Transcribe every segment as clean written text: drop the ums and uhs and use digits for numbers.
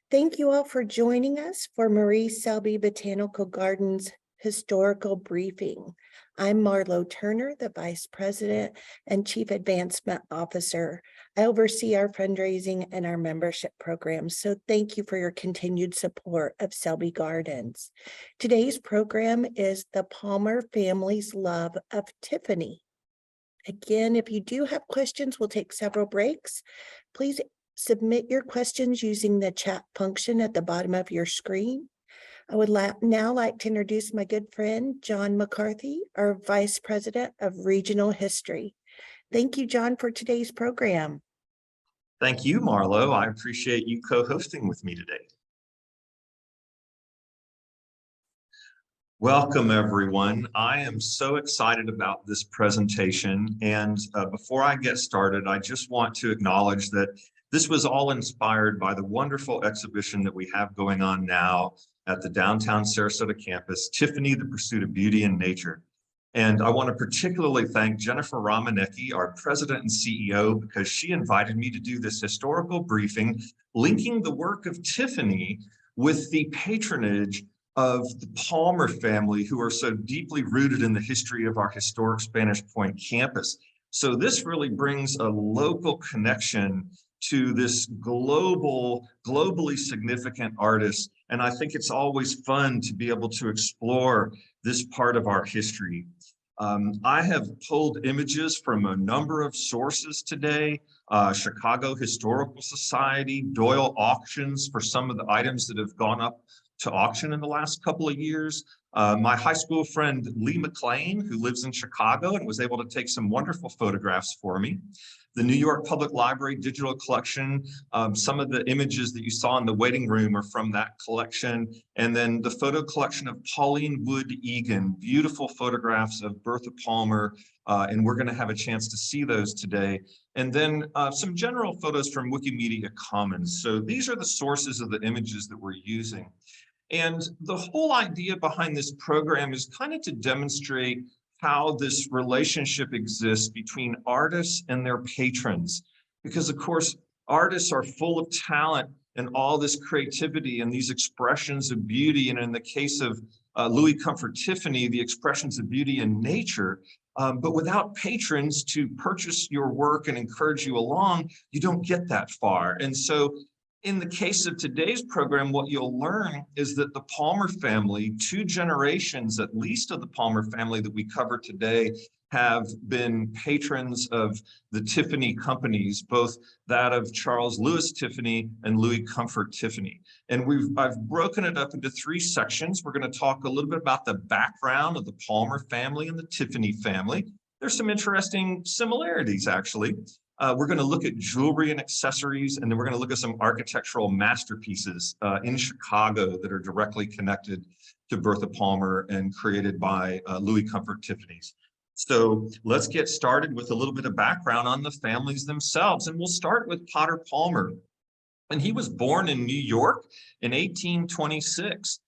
Thank you all for joining us for Marie Selby Botanical Gardens Historical Briefing. I'm Marlo Turner, the Vice President and Chief Advancement Officer. I oversee our fundraising and our membership programs, so thank you for your continued support of Selby Gardens. Today's program is the Palmer family's love of Tiffany. Again, if you do have questions, we'll take several breaks. Please submit your questions using the chat function at the bottom of your screen. I would now like to introduce my good friend, John McCarthy, our Vice President of Regional History. Thank you, John, for today's program. Thank you, Marlo. I appreciate you co-hosting with me today. Welcome, everyone. I am so excited about this presentation. And before I get started, I just want to acknowledge that this was all inspired by the wonderful exhibition that we have going on now at the downtown Sarasota campus, Tiffany, the Pursuit of Beauty in Nature. And I want to particularly thank Jennifer Romanecki, our president and CEO, because she invited me to do this historical briefing, linking the work of Tiffany with the patronage of the Palmer family, who are so deeply rooted in the history of our historic Spanish Point campus. So this really brings a local connection to this globally significant artist. And I think it's always fun to be able to explore this part of our history. I have pulled images from a number of sources today, Chicago Historical Society, Doyle Auctions for some of the items that have gone up to auction in the last couple of years. My high school friend, Lee McLean, who lives in Chicago and was able to take some wonderful photographs for me. The New York Public Library digital collection, some of the images that you saw in the waiting room are from that collection. And then the photo collection of Pauline Wood Egan, beautiful photographs of Bertha Palmer, and we're gonna have a chance to see those today. And then some general photos from Wikimedia Commons. So these are the sources of the images that we're using. And the whole idea behind this program is kind of to demonstrate how this relationship exists between artists and their patrons. Because of course, artists are full of talent and all this creativity and these expressions of beauty. And in the case of Louis Comfort Tiffany, the expressions of beauty in nature. But without patrons to purchase your work and encourage you along, you don't get that far. And so in the case of today's program, what you'll learn is that the Palmer family, two generations at least of the Palmer family that we cover today, have been patrons of the Tiffany companies, both that of Charles Louis Tiffany and Louis Comfort Tiffany. And I've broken it up into three sections. We're going to talk a little bit about the background of the Palmer family and the Tiffany family. There's some interesting similarities, actually. We're going to look at jewelry and accessories, and then we're going to look at some architectural masterpieces in Chicago that are directly connected to Bertha Palmer and created by Louis Comfort Tiffany's. So let's get started with a little bit of background on the families themselves. And we'll start with Potter Palmer. And he was born in New York in 1826.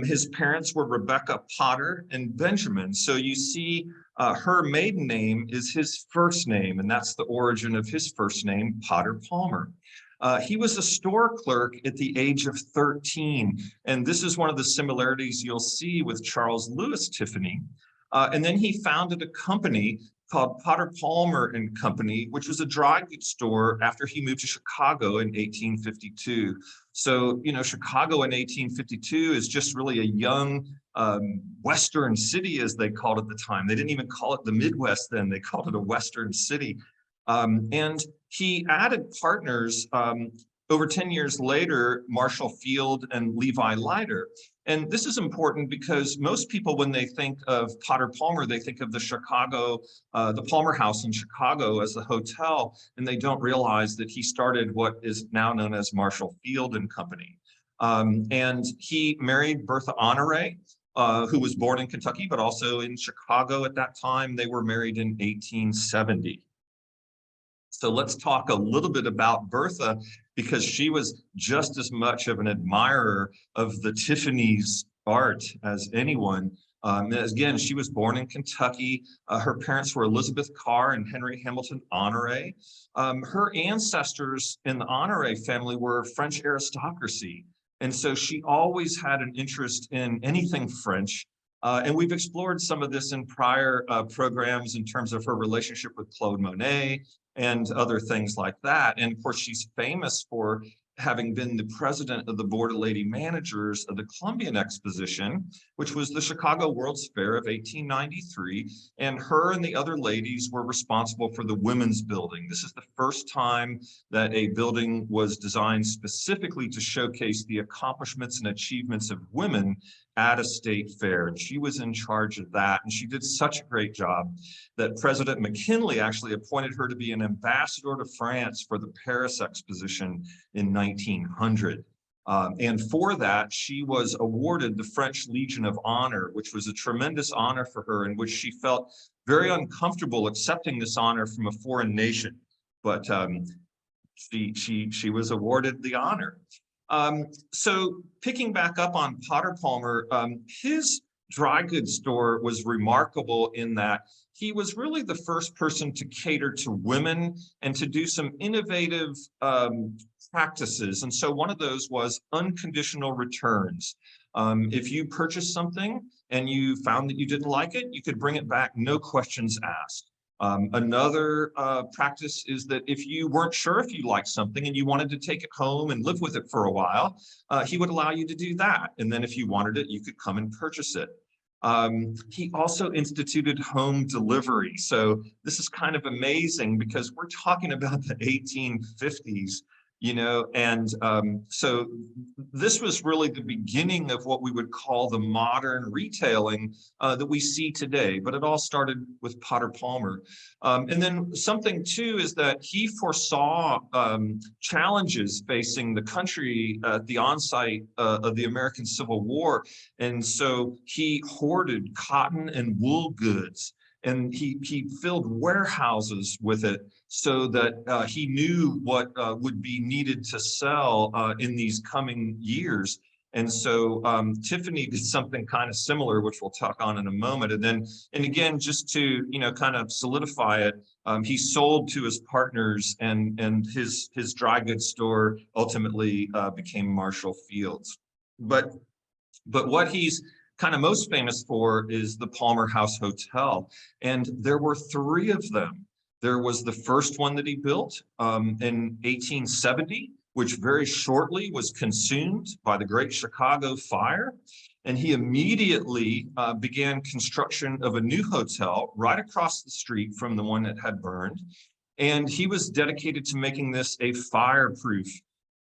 His parents were Rebecca Potter and Benjamin. So you see her maiden name is his first name, and that's the origin of his first name, Potter Palmer. He was a store clerk at the age of 13. And this is one of the similarities you'll see with Charles Louis Tiffany. And then he founded a company called Potter Palmer and Company, which was a dry goods store after he moved to Chicago in 1852. So, you know, Chicago in 1852 is just really a young Western city, as they called it at the time. They didn't even call it the Midwest then, they called it a Western city. And he added partners over 10 years later, Marshall Field and Levi Leiter. And this is important because most people, when they think of Potter Palmer, they think of the Chicago, the Palmer House in Chicago as a hotel, and they don't realize that he started what is now known as Marshall Field and Company. And he married Bertha Honore, who was born in Kentucky, but also in Chicago at that time. They were married in 1870. So let's talk a little bit about Bertha, because she was just as much of an admirer of the Tiffany's art as anyone. Again, she was born in Kentucky. Her parents were Elizabeth Carr and Henry Hamilton Honore. Her ancestors in the Honore family were French aristocracy. And so she always had an interest in anything French. And we've explored some of this in prior programs in terms of her relationship with Claude Monet and other things like that. And of course, she's famous for having been the president of the Board of Lady Managers of the Columbian Exposition, which was the Chicago World's Fair of 1893. And her and the other ladies were responsible for the women's building. This is the first time that a building was designed specifically to showcase the accomplishments and achievements of women at a state fair. And she was in charge of that. And she did such a great job that President McKinley actually appointed her to be an ambassador to France for the Paris Exposition in 1900. And for that, she was awarded the French Legion of Honor, which was a tremendous honor for her, in which she felt very uncomfortable accepting this honor from a foreign nation. But she was awarded the honor. So picking back up on Potter Palmer, his dry goods store was remarkable in that he was really the first person to cater to women and to do some innovative practices. And so one of those was unconditional returns. If you purchased something and you found that you didn't like it, you could bring it back, no questions asked. Another practice is that if you weren't sure if you liked something and you wanted to take it home and live with it for a while, he would allow you to do that. And then if you wanted it, you could come and purchase it. He also instituted home delivery. So this is kind of amazing because we're talking about the 1850s, you know, and so this was really the beginning of what we would call the modern retailing that we see today, but it all started with Potter Palmer. And then something too is that he foresaw challenges facing the country at the onset of the American Civil War. And so he hoarded cotton and wool goods, and he filled warehouses with it so that he knew what would be needed to sell in these coming years. And so Tiffany did something kind of similar, which we'll talk on in a moment. And again, just to, you know, kind of solidify it, he sold to his partners, and his dry goods store ultimately became Marshall Field's. But what he's kind of most famous for is the Palmer House Hotel. And there were 3 of them. There was the first one that he built in 1870, which very shortly was consumed by the Great Chicago Fire. And he immediately began construction of a new hotel right across the street from the one that had burned. And he was dedicated to making this a fireproof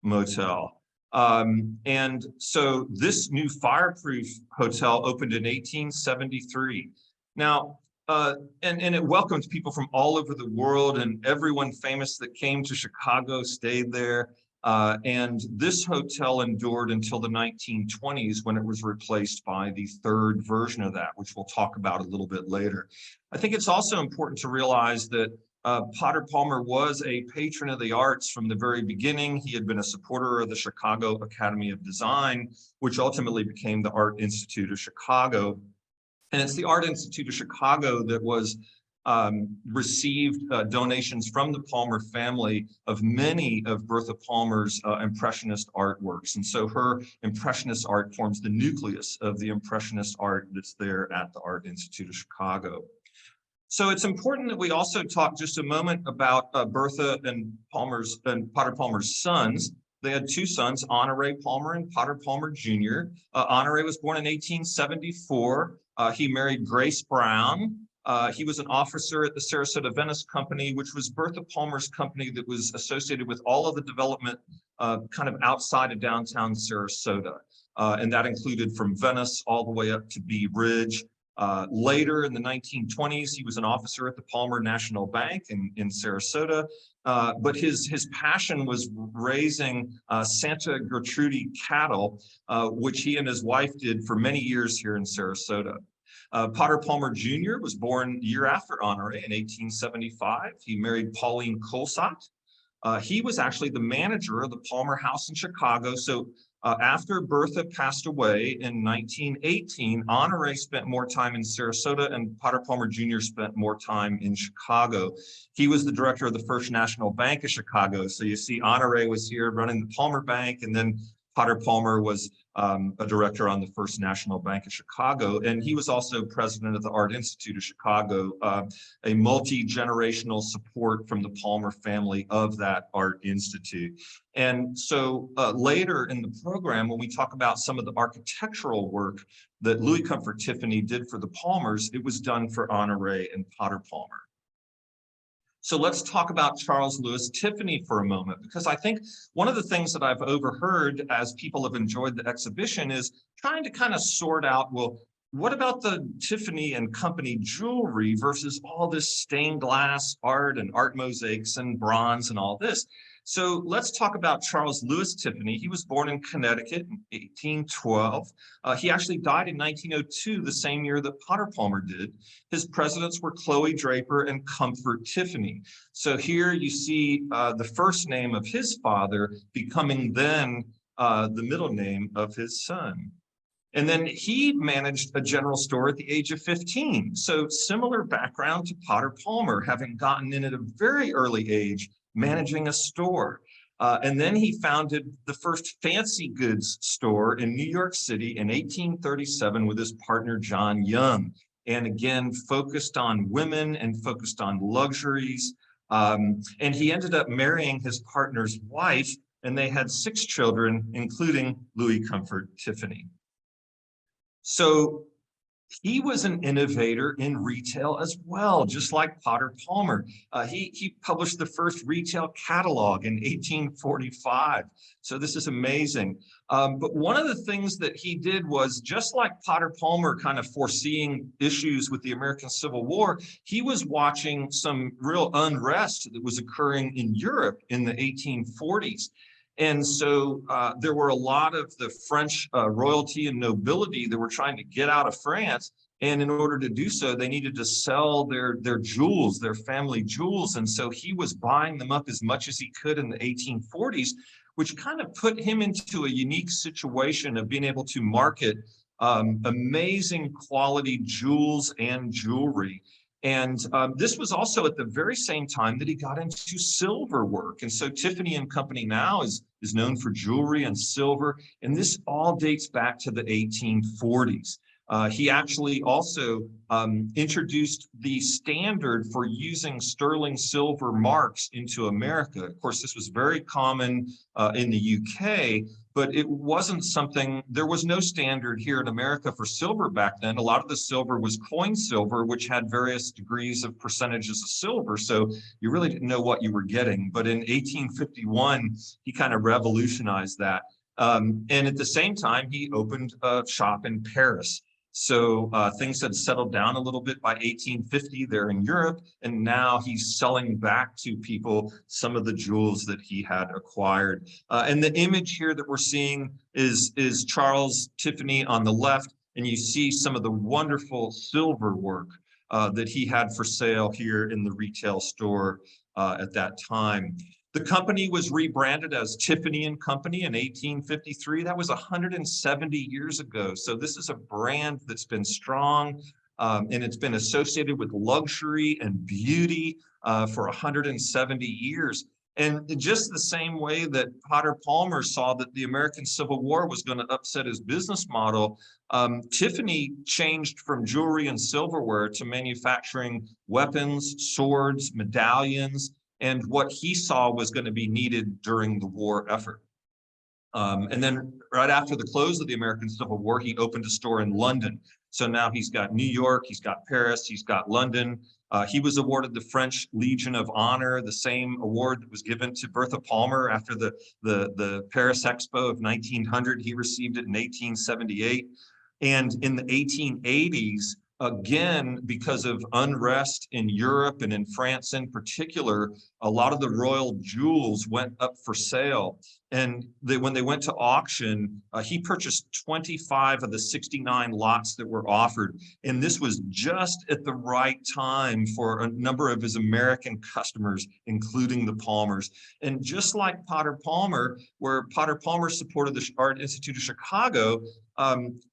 motel. And so this new fireproof hotel opened in 1873. Now, and it welcomed people from all over the world, and everyone famous that came to Chicago stayed there. And this hotel endured until the 1920s, when it was replaced by the 3rd version of that, which we'll talk about a little bit later. I think it's also important to realize that Potter Palmer was a patron of the arts from the very beginning. He had been a supporter of the Chicago Academy of Design, which ultimately became the Art Institute of Chicago. And it's the Art Institute of Chicago that was received donations from the Palmer family of many of Bertha Palmer's Impressionist artworks. And so her Impressionist art forms the nucleus of the Impressionist art that's there at the Art Institute of Chicago. So it's important that we also talk just a moment about Bertha and Potter Palmer's sons. They had 2 sons, Honore Palmer and Potter Palmer Jr. Honore was born in 1874. He married Grace Brown. He was an officer at the Sarasota Venice Company, which was Bertha Palmer's company that was associated with all of the development kind of outside of downtown Sarasota. And that included from Venice all the way up to Bee Ridge. Later in the 1920s, he was an officer at the Palmer National Bank in Sarasota, but his passion was raising Santa Gertrude cattle, which he and his wife did for many years here in Sarasota. Potter Palmer Jr. was born a year after Honore in 1875. He married Pauline Colsott. He was actually the manager of the Palmer House in Chicago. So After Bertha passed away in 1918, Honore spent more time in Sarasota and Potter Palmer Jr. spent more time in Chicago. He was the director of the First National Bank of Chicago. So you see Honore was here running the Palmer Bank, and then Potter Palmer was a director on the First National Bank of Chicago. And he was also president of the Art Institute of Chicago, a multi-generational support from the Palmer family of that Art Institute. And so later in the program, when we talk about some of the architectural work that Louis Comfort Tiffany did for the Palmers, it was done for Honore and Potter Palmer. So let's talk about Charles Louis Tiffany for a moment, because I think one of the things that I've overheard as people have enjoyed the exhibition is trying to kind of sort out, well, what about the Tiffany and Company jewelry versus all this stained glass art and art mosaics and bronze and all this? So let's talk about Charles Louis Tiffany. He was born in Connecticut in 1812. He actually died in 1902, the same year that Potter Palmer did. His presidents were Chloe Draper and Comfort Tiffany. So here you see the first name of his father becoming then the middle name of his son. And then he managed a general store at the age of 15. So similar background to Potter Palmer, having gotten in at a very early age, managing a store. And then he founded the first fancy goods store in New York City in 1837 with his partner, John Young. And again, focused on women and focused on luxuries. And he ended up marrying his partner's wife, and they had 6 children, including Louis Comfort Tiffany. So he was an innovator in retail as well, just like Potter Palmer. He published the first retail catalog in 1845. So this is amazing. But one of the things that he did was, just like Potter Palmer kind of foreseeing issues with the American Civil War, he was watching some real unrest that was occurring in Europe in the 1840s. And so there were a lot of the French royalty and nobility that were trying to get out of France. And in order to do so, they needed to sell their jewels, their family jewels. And so he was buying them up as much as he could in the 1840s, which kind of put him into a unique situation of being able to market amazing quality jewels and jewelry. And this was also at the very same time that he got into silver work. And so Tiffany and Company now is known for jewelry and silver. And this all dates back to the 1840s. He actually also introduced the standard for using sterling silver marks into America. Of course, this was very common in the UK, but it wasn't something, there was no standard here in America for silver back then. A lot of the silver was coin silver, which had various degrees of percentages of silver. So you really didn't know what you were getting. But in 1851, he kind of revolutionized that. And at the same time, he opened a shop in Paris. So things had settled down a little bit by 1850 there in Europe, and now he's selling back to people some of the jewels that he had acquired. And the image here that we're seeing is Charles Tiffany on the left, and you see some of the wonderful silver work that he had for sale here in the retail store at that time. The company was rebranded as Tiffany and Company in 1853. That was 170 years ago. So this is a brand that's been strong and it's been associated with luxury and beauty for 170 years. And just the same way that Potter Palmer saw that the American Civil War was going to upset his business model, Tiffany changed from jewelry and silverware to manufacturing weapons, swords, medallions, and what he saw was going to be needed during the war effort. And then right after the close of the American Civil War, he opened a store in London. So now he's got New York, he's got Paris, he's got London. He was awarded the French Legion of Honor, the same award that was given to Bertha Palmer after the Paris Expo of 1900. He received it in 1878. And in the 1880s, again, because of unrest in Europe and in France in particular, a lot of the royal jewels went up for sale. And when they went to auction, he purchased 25 of the 69 lots that were offered. And this was just at the right time for a number of his American customers, including the Palmers. And just like Potter Palmer, where Potter Palmer supported the Art Institute of Chicago,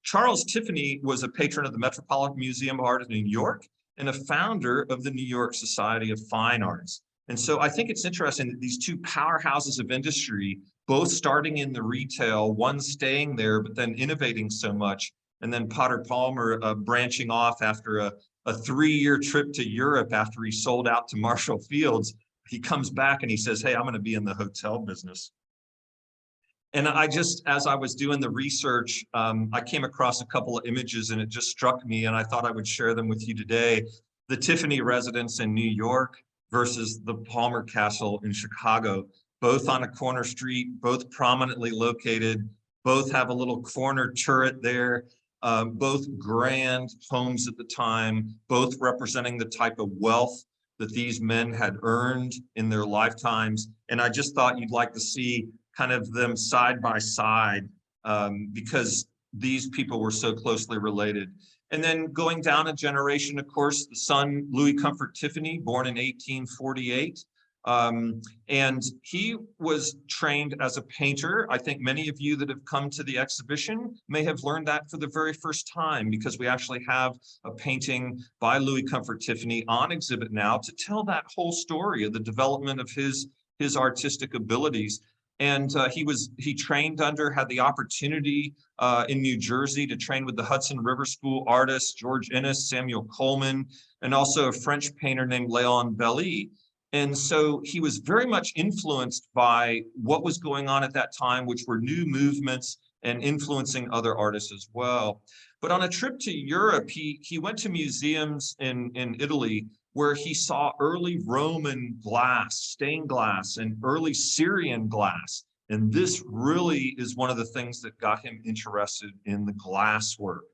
Charles Tiffany was a patron of the Metropolitan Museum of Art in New York and a founder of the New York Society of Fine Arts. And so I think it's interesting that these two powerhouses of industry, both starting in the retail, one staying there, but then innovating so much, and then Potter Palmer branching off after a 3-year trip to Europe after he sold out to Marshall Fields. He comes back and he says, hey, I'm going to be in the hotel business. And I just, as I was doing the research, I came across a couple of images and it just struck me, and I thought I would share them with you today. The Tiffany residence in New York versus the Palmer Castle in Chicago, both on a corner street, both prominently located, both have a little corner turret there, both grand homes at the time, both representing the type of wealth that these men had earned in their lifetimes. And I just thought you'd like to see kind of them side by side, because these people were so closely related. And then going down a generation, of course, the son, Louis Comfort Tiffany, born in 1848. And he was trained as a painter. I think many of you that have come to the exhibition may have learned that for the very first time, because we actually have a painting by Louis Comfort Tiffany on exhibit now to tell that whole story of the development of his artistic abilities. And he trained under, had the opportunity in New Jersey to train with the Hudson River School artists, George Inness, Samuel Coleman, and also a French painter named Léon Belly. And so he was very much influenced by what was going on at that time, which were new movements and influencing other artists as well. But on a trip to Europe, he went to museums in Italy where he saw early Roman glass, stained glass, and early Syrian glass. And this really is one of the things that got him interested in the glass work.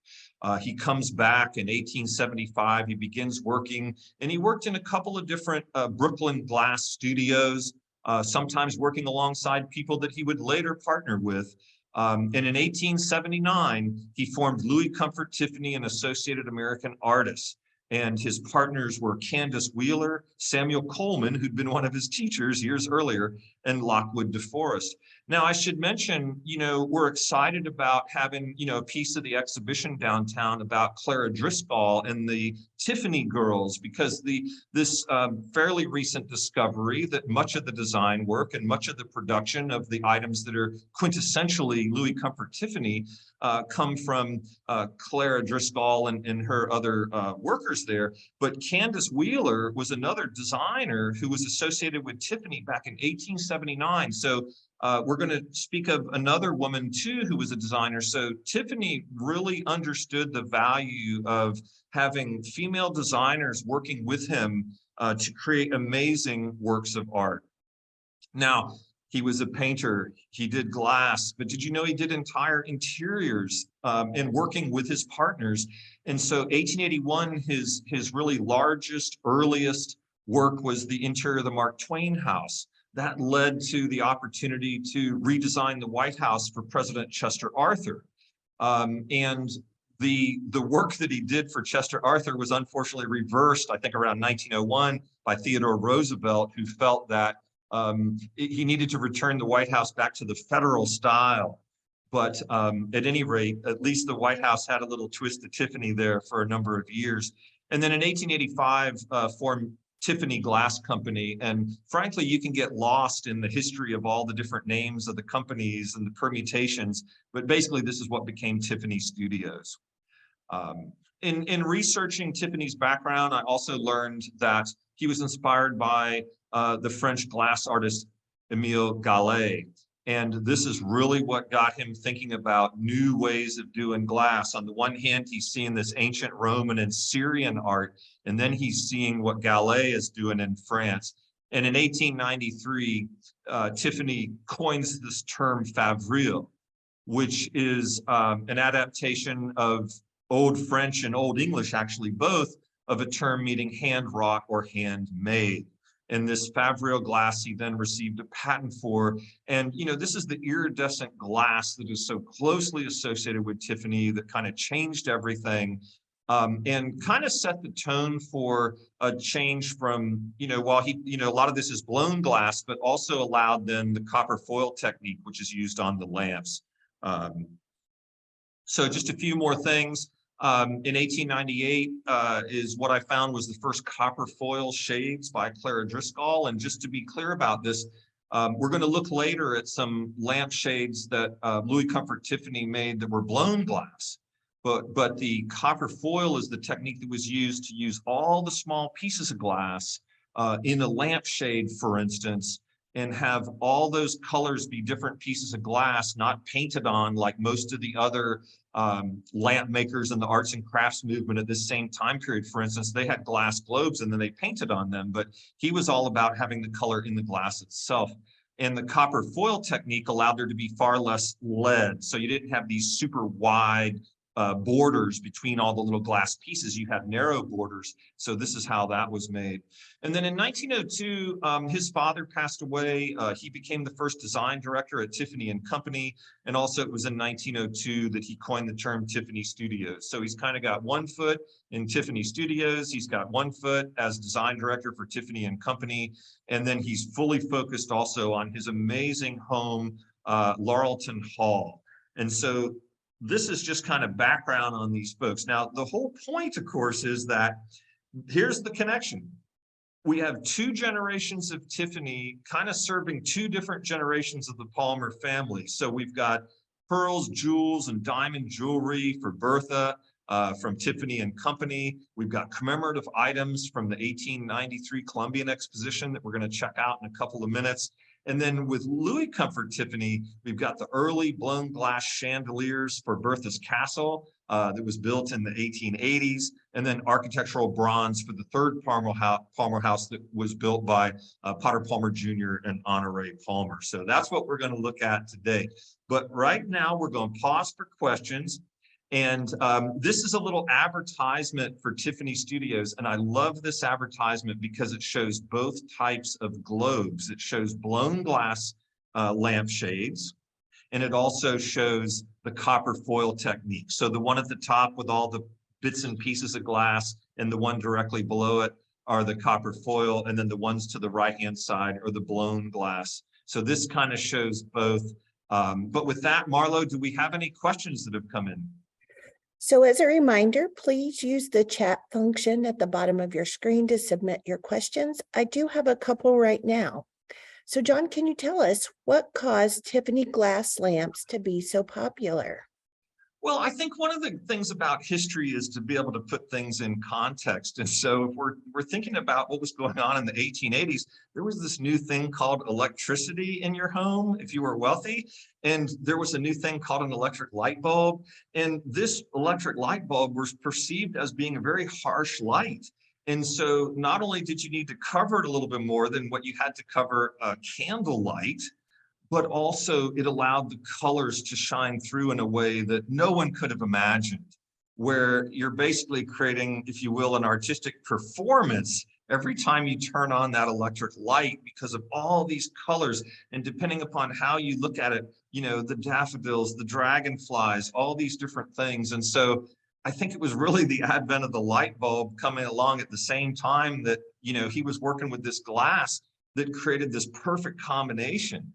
He comes back in 1875, he begins working, and he worked in a couple of different Brooklyn glass studios, sometimes working alongside people that he would later partner with. And in 1879, he formed Louis Comfort Tiffany and Associated American Artists. And his partners were Candace Wheeler, Samuel Coleman, who'd been one of his teachers years earlier, and Lockwood DeForest. Now, I should mention, we're excited about having, a piece of the exhibition downtown about Clara Driscoll and the Tiffany girls, because this fairly recent discovery that much of the design work and much of the production of the items that are quintessentially Louis Comfort Tiffany come from Clara Driscoll and her other workers there. But Candace Wheeler was another designer who was associated with Tiffany back in 1879. So we're going to speak of another woman too who was a designer. So Tiffany really understood the value of having female designers working with him to create amazing works of art. Now, he was a painter, he did glass, but did you know he did entire interiors and working with his partners? And so 1881, his really largest, earliest work was the interior of the Mark Twain House. That led to the opportunity to redesign the White House for President Chester Arthur. And the work that he did for Chester Arthur was unfortunately reversed, I think around 1901, by Theodore Roosevelt, who felt that he needed to return the White House back to the federal style. But at any rate, at least the White House had a little twist of Tiffany there for a number of years. And then in 1885, formed Tiffany Glass Company. And frankly, you can get lost in the history of all the different names of the companies and the permutations. But basically, this is what became Tiffany Studios. In researching Tiffany's background, I also learned that he was inspired by the French glass artist Émile Gallet. And this is really what got him thinking about new ways of doing glass. On the one hand, he's seeing this ancient Roman and Syrian art, and then he's seeing what Gallet is doing in France. And in 1893, Tiffany coins this term favril, which is an adaptation of Old French and Old English, actually both, of a term meaning hand wrought or handmade. And this Favril glass he then received a patent for. And, this is the iridescent glass that is so closely associated with Tiffany that kind of changed everything, and kind of set the tone for a change from, while a lot of this is blown glass, but also allowed then the copper foil technique, which is used on the lamps. So just a few more things. In 1898 is what I found was the first copper foil shades by Clara Driscoll. And just to be clear about this, we're going to look later at some lamp shades that Louis Comfort Tiffany made that were blown glass. But the copper foil is the technique that was used to use all the small pieces of glass in a lampshade, for instance, and have all those colors be different pieces of glass, not painted on like most of the other lamp makers in the arts and crafts movement at this same time period. For instance, they had glass globes and then they painted on them, but he was all about having the color in the glass itself. And the copper foil technique allowed there to be far less lead. So you didn't have these super wide borders between all the little glass pieces. You had narrow borders. So this is how that was made. And then in 1902, his father passed away. He became the first design director at Tiffany and Company. And also it was in 1902 that he coined the term Tiffany Studios. So he's kind of got one foot in Tiffany Studios. He's got one foot as design director for Tiffany and Company. And then he's fully focused also on his amazing home, Laurelton Hall. And so this is just kind of background on these folks. Now, the whole point, of course, is that here's the connection. We have two generations of Tiffany kind of serving two different generations of the Palmer family. So we've got pearls, jewels, and diamond jewelry for Bertha from Tiffany and Company. We've got commemorative items from the 1893 Columbian Exposition that we're going to check out in a couple of minutes. And then with Louis Comfort Tiffany, we've got the early blown glass chandeliers for Bertha's castle that was built in the 1880s, and then architectural bronze for the third Palmer house that was built by Potter Palmer Jr. and Honore Palmer. So that's what we're going to look at today. But right now, we're going to pause for questions. And this is a little advertisement for Tiffany Studios. And I love this advertisement because it shows both types of globes. It shows blown glass lampshades, and it also shows the copper foil technique. So the one at the top with all the bits and pieces of glass, and the one directly below it are the copper foil, and then the ones to the right-hand side are the blown glass. So this kind of shows both. But with that, Marlo, do we have any questions that have come in? So as a reminder, please use the chat function at the bottom of your screen to submit your questions. I do have a couple right now. So John, can you tell us what caused Tiffany glass lamps to be so popular? Well, I think one of the things about history is to be able to put things in context. And so if we're thinking about what was going on in the 1880s, there was this new thing called electricity in your home if you were wealthy. And there was a new thing called an electric light bulb. And this electric light bulb was perceived as being a very harsh light. And so not only did you need to cover it a little bit more than what you had to cover candlelight, but also it allowed the colors to shine through in a way that no one could have imagined, where you're basically creating, if you will, an artistic performance every time you turn on that electric light because of all these colors. And depending upon how you look at it, the daffodils, the dragonflies, all these different things. And so I think it was really the advent of the light bulb coming along at the same time that, he was working with this glass that created this perfect combination.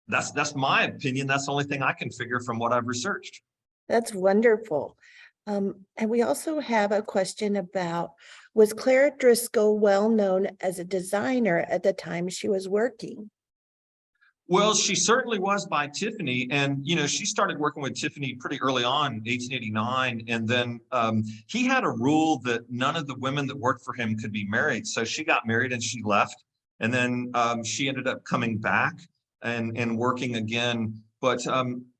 That's my opinion. That's the only thing I can figure from what I've researched. That's wonderful. And we also have a question about, was Clara Driscoll well known as a designer at the time she was working? Well, she certainly was by Tiffany. And, she started working with Tiffany pretty early on, 1889. And then he had a rule that none of the women that worked for him could be married. So she got married and she left. And then she ended up coming back and working again. But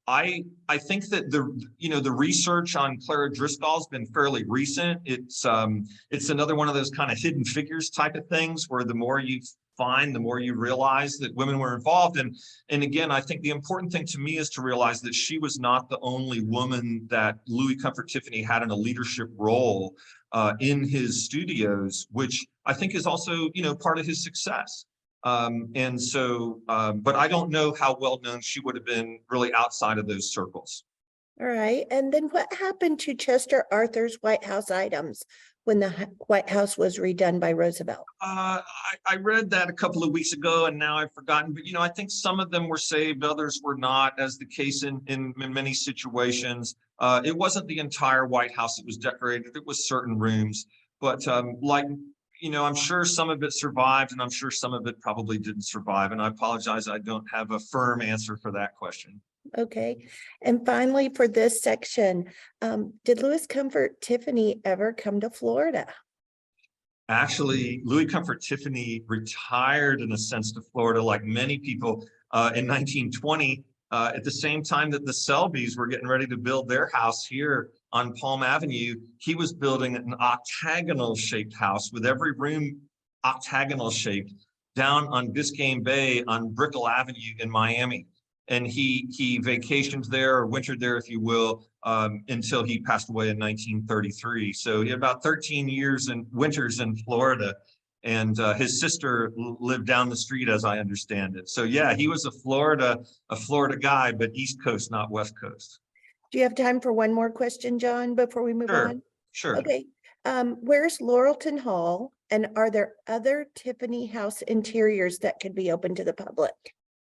I think that the research on Clara Driscoll has been fairly recent. It's another one of those kind of hidden figures type of things where the more you find, the more you realize that women were involved. And again, I think the important thing to me is to realize that she was not the only woman that Louis Comfort Tiffany had in a leadership role in his studios, which I think is also, part of his success. But I don't know how well known she would have been really outside of those circles. All right. And then what happened to Chester Arthur's White House items when the White House was redone by Roosevelt? I read that a couple of weeks ago and now I've forgotten, but I think some of them were saved, others were not, as the case in many situations. It wasn't the entire White House that was decorated, it was certain rooms, but I'm sure some of it survived and I'm sure some of it probably didn't survive. And I apologize, I don't have a firm answer for that question. Okay. And finally, for this section, did Louis Comfort Tiffany ever come to Florida? Actually, Louis Comfort Tiffany retired in a sense to Florida, like many people in 1920, at the same time that the Selbys were getting ready to build their house here on Palm Avenue. He was building an octagonal shaped house with every room octagonal shaped down on Biscayne Bay on Brickell Avenue in Miami. And he vacationed there, or wintered there, if you will, until he passed away in 1933. So he had about 13 years and winters in Florida, and his sister lived down the street, as I understand it. So yeah, he was a Florida guy, but East Coast, not West Coast. Do you have time for one more question, John, before we move on? Sure. Okay. Where's Laurelton Hall, and are there other Tiffany house interiors that could be open to the public?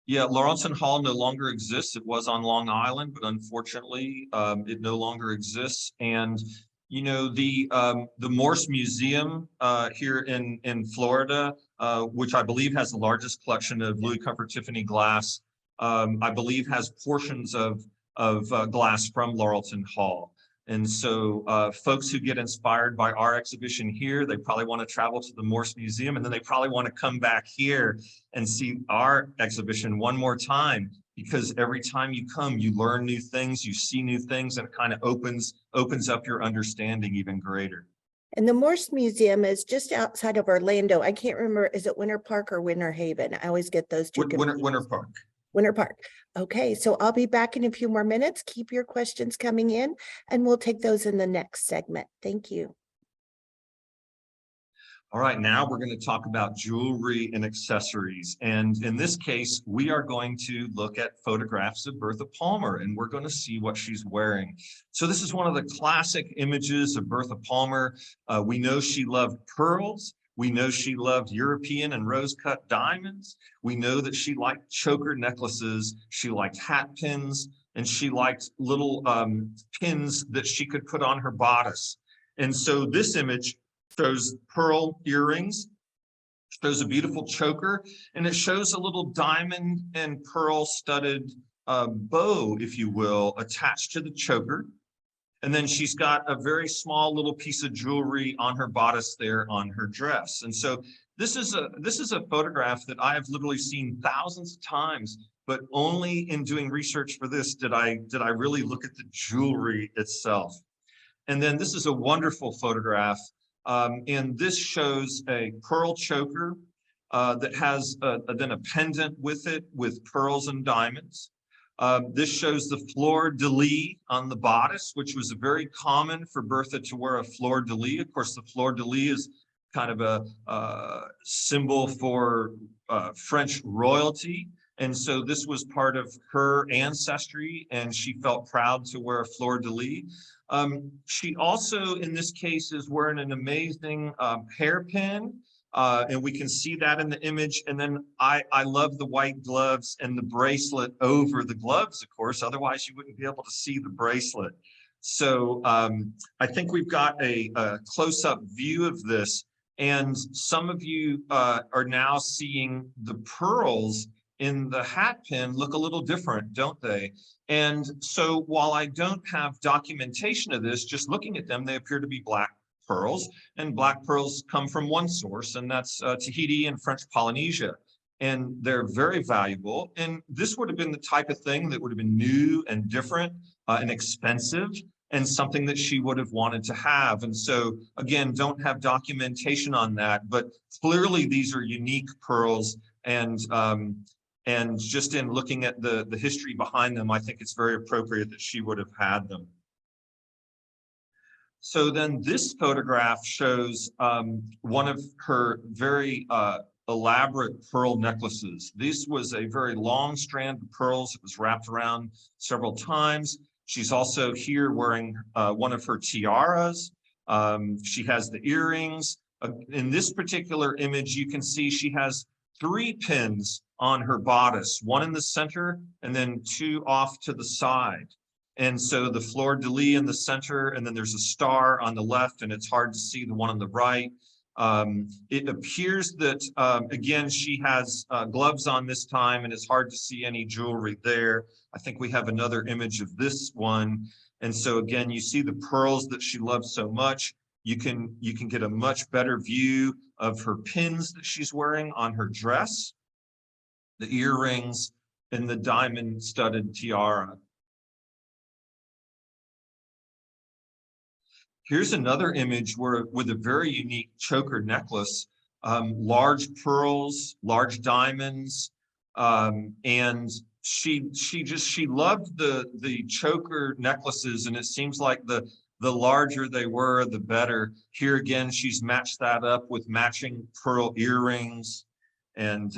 Yeah, Laurelton Hall no longer exists. It was on Long Island, but unfortunately, it no longer exists. And the Morse Museum here in Florida, which I believe has the largest collection of Louis Comfort Tiffany glass, I believe has portions of glass from Laurelton Hall. And so folks who get inspired by our exhibition here, they probably want to travel to the Morse Museum, and then they probably want to come back here and see our exhibition one more time, because every time you come, you learn new things, you see new things, and it kind of opens up your understanding even greater. And the Morse Museum is just outside of Orlando. I can't remember, is it Winter Park or Winter Haven? I always get those two. Winter Park. Winter Park. Okay, so I'll be back in a few more minutes. Keep your questions coming in, and we'll take those in the next segment. Thank you. All right, now we're going to talk about jewelry and accessories. And in this case, we are going to look at photographs of Bertha Palmer, and we're going to see what she's wearing. So this is one of the classic images of Bertha Palmer. We know she loved pearls. We know she loved European and rose-cut diamonds. We know that she liked choker necklaces. She liked hat pins, and she liked little pins that she could put on her bodice. And so this image shows pearl earrings, shows a beautiful choker, and it shows a little diamond and pearl studded bow, if you will, attached to the choker. And then she's got a very small little piece of jewelry on her bodice there on her dress. And so this is a photograph that I have literally seen thousands of times, but only in doing research for this did I really look at the jewelry itself. And then this is a wonderful photograph. And this shows a pearl choker that has then a pendant with it with pearls and diamonds. This shows the fleur-de-lis on the bodice, which was very common for Bertha to wear a fleur-de-lis. Of course, the fleur-de-lis is kind of a symbol for French royalty. And so this was part of her ancestry, and she felt proud to wear a fleur-de-lis. She also, in this case, is wearing an amazing hairpin. And we can see that in the image. And then I love the white gloves and the bracelet over the gloves, of course, otherwise you wouldn't be able to see the bracelet. So I think we've got a close-up view of this. And some of you are now seeing the pearls in the hat pin look a little different, don't they? And so while I don't have documentation of this, just looking at them, they appear to be black pearls, and black pearls come from one source, and that's Tahiti and French Polynesia. And they're very valuable. And this would have been the type of thing that would have been new and different and expensive. and something that she would have wanted to have. And so again, don't have documentation on that, but clearly these are unique pearls. And just in looking at the history behind them, I think it's very appropriate that she would have had them. So then this photograph shows one of her very elaborate pearl necklaces. This was a very long strand of pearls. It was wrapped around several times. She's also here wearing one of her tiaras. She has the earrings. In this particular image, you can see she has 3 pins on her bodice, one in the center and then 2 off to the side. And so the fleur-de-lis in the center, and then there's a star on the left, and it's hard to see the one on the right. It appears that, again, she has gloves on this time, and it's hard to see any jewelry there. I think we have another image of this one. And so again, you see the pearls that she loves so much. You can get a much better view of her pins that she's wearing on her dress, the earrings, and the diamond studded tiara. Here's another image with a very unique choker necklace, large pearls, large diamonds, and she loved the choker necklaces, and it seems like the larger they were, the better. Here again, she's matched that up with matching pearl earrings, and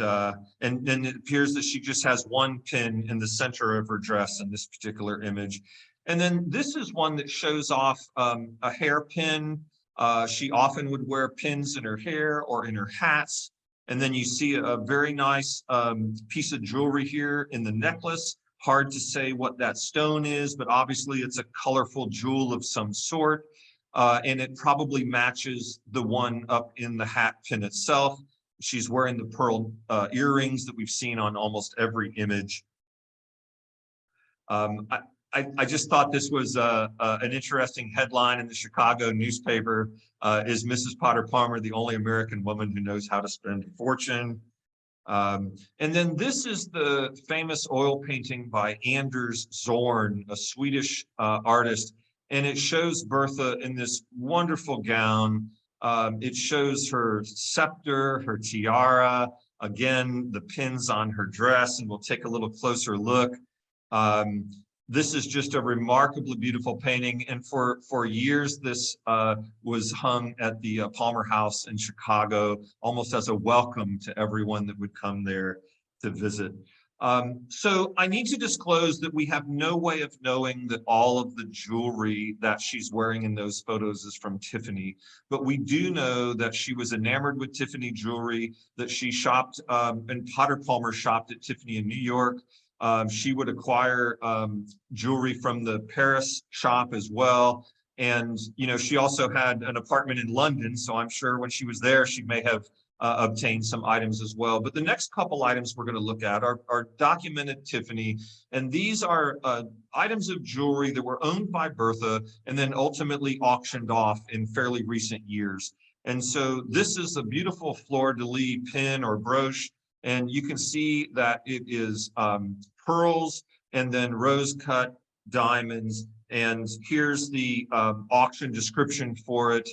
it appears that she just has 1 pin in the center of her dress in this particular image. And then this is one that shows off a hairpin. She often would wear pins in her hair or in her hats. And then you see a very nice piece of jewelry here in the necklace. Hard to say what that stone is, but obviously it's a colorful jewel of some sort. And it probably matches the one up in the hat pin itself. She's wearing the pearl earrings that we've seen on almost every image. I just thought this was an interesting headline in the Chicago newspaper. Is Mrs. Potter Palmer the only American woman who knows how to spend a fortune? And then this is the famous oil painting by Anders Zorn, a Swedish artist. And it shows Bertha in this wonderful gown. It shows her scepter, her tiara, again, the pins on her dress, and we'll take a little closer look. This is just a remarkably beautiful painting, and for years this was hung at the Palmer House in Chicago, almost as a welcome to everyone that would come there to visit. So I need to disclose that we have no way of knowing that all of the jewelry that she's wearing in those photos is from Tiffany, but we do know that she was enamored with Tiffany jewelry, that she shopped, and Potter Palmer shopped at Tiffany in New York. She would acquire jewelry from the Paris shop as well. And, you know, she also had an apartment in London. So I'm sure when she was there, she may have obtained some items as well. But the next couple items we're going to look at are documented Tiffany. And these are items of jewelry that were owned by Bertha and then ultimately auctioned off in fairly recent years. And so this is a beautiful fleur-de-lis pin or brooch. And you can see that it is pearls and then rose-cut diamonds. And here's the auction description for it.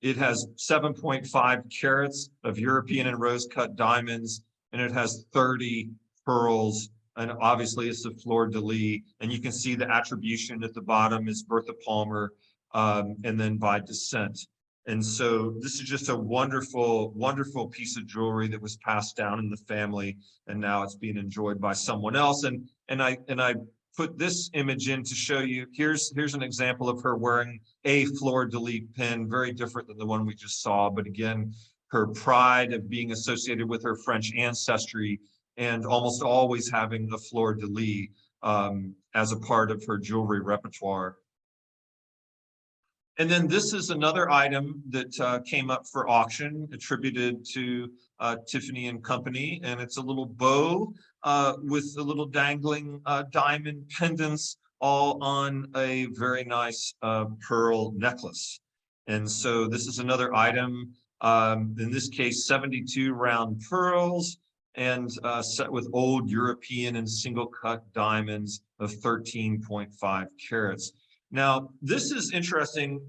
It has 7.5 carats of European and rose-cut diamonds, and it has 30 pearls. And obviously it's a fleur-de-lis. And you can see the attribution at the bottom is Bertha Palmer, and then by descent. And so this is just a wonderful, wonderful piece of jewelry that was passed down in the family, and now it's being enjoyed by someone else. And I put this image in to show you. Here's an example of her wearing a fleur-de-lis pin, very different than the one we just saw. But again, her pride of being associated with her French ancestry and almost always having the fleur-de-lis as a part of her jewelry repertoire. And then this is another item that came up for auction, attributed to Tiffany and Company, and it's a little bow with a little dangling diamond pendants, all on a very nice pearl necklace. And so this is another item, in this case, 72 round pearls, and set with old European and single cut diamonds of 13.5 carats. Now, this is interesting.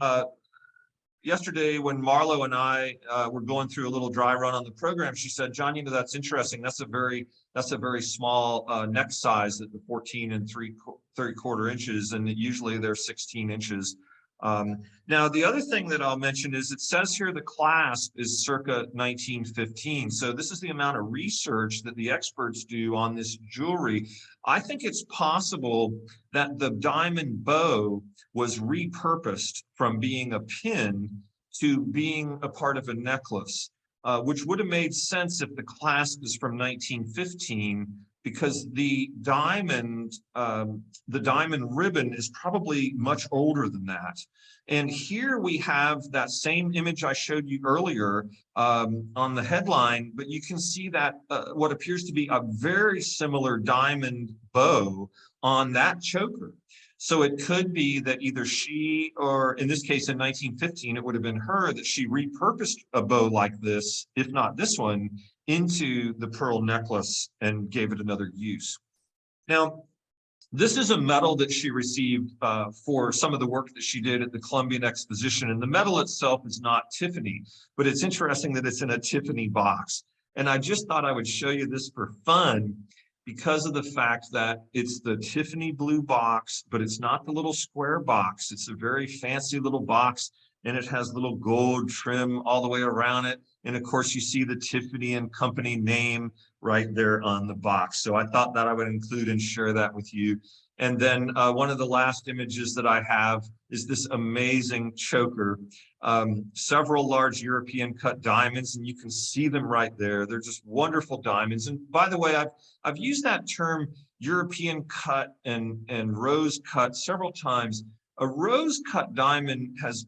Yesterday, when Marlo and I were going through a little dry run on the program, she said, "John, you know, that's interesting. That's a very small neck size at the 14 and 3/4 inches, and usually they're 16 inches." Now, the other thing that I'll mention is it says here the clasp is circa 1915. So this is the amount of research that the experts do on this jewelry. I think it's possible that the diamond bow was repurposed from being a pin to being a part of a necklace, which would have made sense if the clasp is from 1915, because the diamond ribbon is probably much older than that. And here we have that same image I showed you earlier on the headline, but you can see that what appears to be a very similar diamond bow on that choker. So it could be that either she, or in this case in 1915, it would have been her, that she repurposed a bow like this, if not this one, into the pearl necklace and gave it another use. Now, this is a medal that she received for some of the work that she did at the Columbian Exposition. And the medal itself is not Tiffany, but it's interesting that it's in a Tiffany box. And I just thought I would show you this for fun, because of the fact that it's the Tiffany blue box, but it's not the little square box. It's a very fancy little box, and it has little gold trim all the way around it. And of course, you see the Tiffany and Company name right there on the box. So I thought that I would include and share that with you. And then one of the last images that I have is this amazing choker. Several large European cut diamonds, and you can see them right there. They're just wonderful diamonds. And by the way, I've used that term European cut and rose cut several times. A rose cut diamond has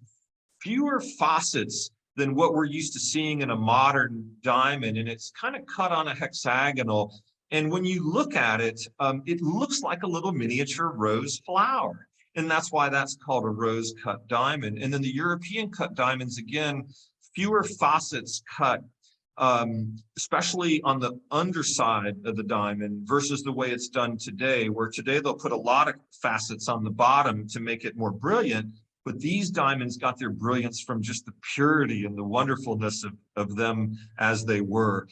fewer facets than what we're used to seeing in a modern diamond, and it's kind of cut on a hexagonal. And when you look at it, it looks like a little miniature rose flower. And that's why that's called a rose cut diamond. And then the European cut diamonds, again, fewer facets cut, especially on the underside of the diamond versus the way it's done today, where today they'll put a lot of facets on the bottom to make it more brilliant. But these diamonds got their brilliance from just the purity and the wonderfulness of them as they were.